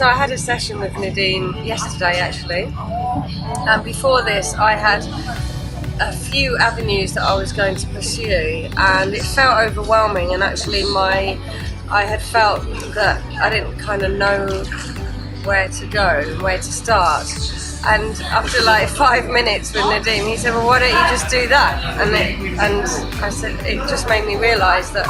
So I had a session with Nadine yesterday actually, and before this I had a few avenues that I was going to pursue, and it felt overwhelming, and actually I had felt that I didn't kind of know where to go, where to start. And after like 5 minutes with Nadeem, he said, well, why don't you just do that? And I said, it just made me realise that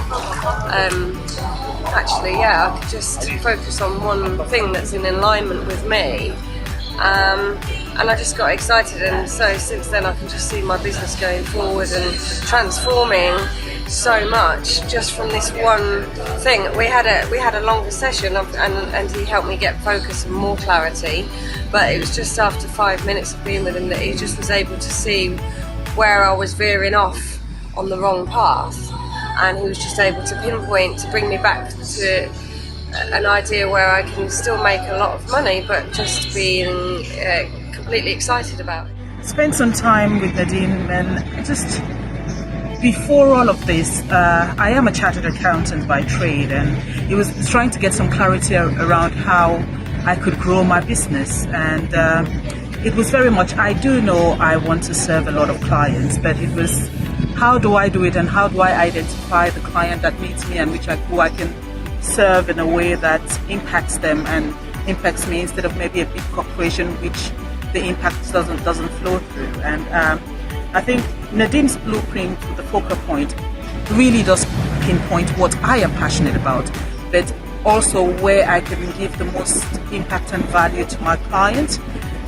actually, yeah, I could just focus on one thing that's in alignment with me. And I just got excited, and so since then I can just see my business going forward and transforming so much just from this one thing. We had a longer session and he helped me get focus and more clarity, but it was just after 5 minutes of being with him that he just was able to see where I was veering off on the wrong path, and he was just able to pinpoint to bring me back to an idea where I can still make a lot of money but just being completely excited about it. Spent some time with Nadeem, and just before all of this, I am a chartered accountant by trade, and he was trying to get some clarity around how I could grow my business. And it was very much, I do know I want to serve a lot of clients, but it was, how do I do it, and how do I identify the client that needs me and who I can serve in a way that impacts them and impacts me, instead of maybe a big corporation which the impact doesn't flow through. And I think Nadeem's blueprint with the focal point really does pinpoint what I am passionate about, but also where I can give the most impact and value to my client.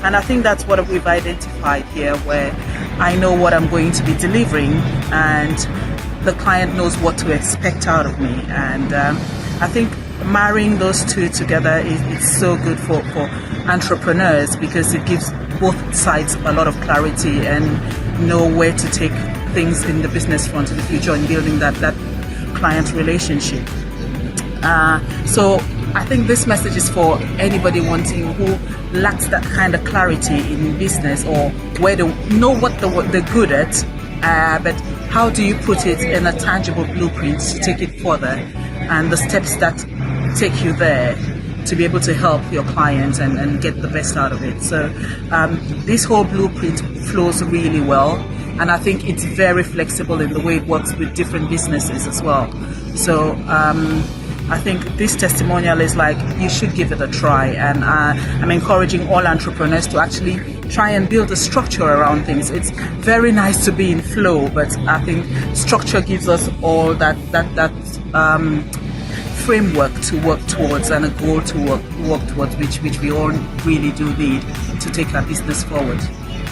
And I think that's what we've identified here, where I know what I'm going to be delivering and the client knows what to expect out of me. And I think marrying those two together is so good for entrepreneurs, because it gives both sides a lot of clarity and know where to take things in the business front in the future and building that client relationship. So I think this message is for anybody who lacks that kind of clarity in business, or where they know what they're good at, but how do you put it in a tangible blueprint to take it further, and the steps that take you there to be able to help your clients and get the best out of it. So this whole blueprint flows really well, and I think it's very flexible in the way it works with different businesses as well. So I think this testimonial is like, you should give it a try, and I'm encouraging all entrepreneurs to actually try and build a structure around things. It's very nice to be in flow, but I think structure gives us all that framework to work towards, and a goal to work towards, which we all really do need to take our business forward.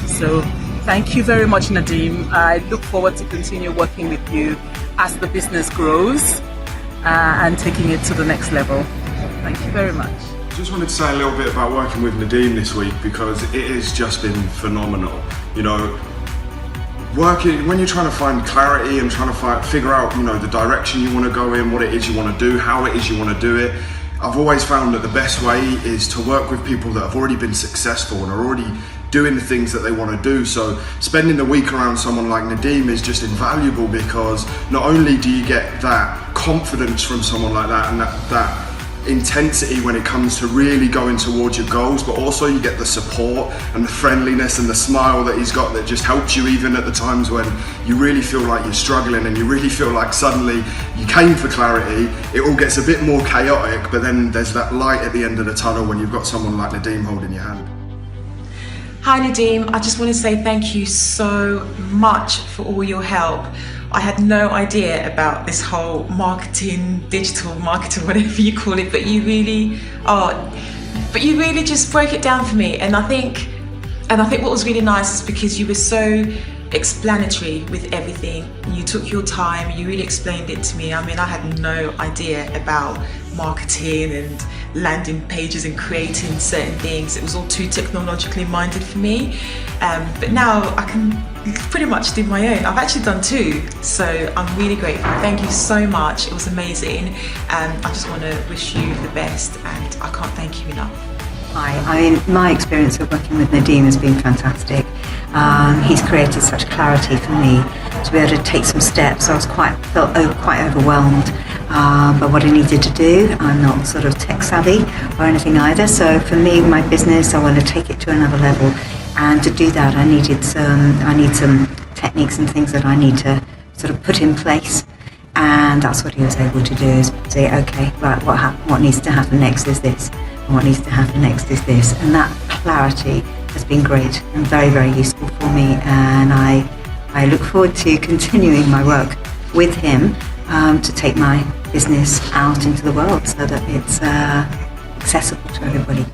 So thank you very much, Nadeem. I look forward to continue working with you as the business grows and taking it to the next level. Thank you very much. Just wanted to say a little bit about working with Nadeem this week, because it has just been phenomenal. You know, working when you're trying to find clarity and trying to figure out, you know, the direction you want to go in, what it is you want to do, how it is you want to do it. I've always found that the best way is to work with people that have already been successful and are already doing the things that they want to do. So spending the week around someone like Nadeem is just invaluable, because not only do you get that confidence from someone like that and that intensity when it comes to really going towards your goals, but also you get the support and the friendliness and the smile that he's got that just helps you even at the times when you really feel like you're struggling and you really feel like suddenly you came for clarity. It all gets a bit more chaotic, but then there's that light at the end of the tunnel when you've got someone like Nadeem holding your hand. Hi Nadeem, I just want to say thank you so much for all your help. I had no idea about this whole marketing, digital marketing, whatever you call it, but you really just broke it down for me. And I think what was really nice is because you were so explanatory with everything. You took your time, you really explained it to me. I mean, I had no idea about marketing and landing pages and creating certain things. It was all too technologically minded for me. But now I can pretty much do my own. I've actually done two, so I'm really grateful. Thank you so much. It was amazing. I just want to wish you the best, and I can't thank you enough. Hi, my experience of working with Nadeem has been fantastic. He's created such clarity for me to be able to take some steps. I felt quite overwhelmed but what I needed to do, I'm not sort of tech savvy or anything either. So for me, my business, I want to take it to another level. And to do that, I need some techniques and things that I need to sort of put in place. And that's what he was able to do, is say, okay, right, what needs to happen next is this, and what needs to happen next is this. And that clarity has been great and very, very useful for me. And I look forward to continuing my work with him to take my business out into the world so that it's accessible to everybody.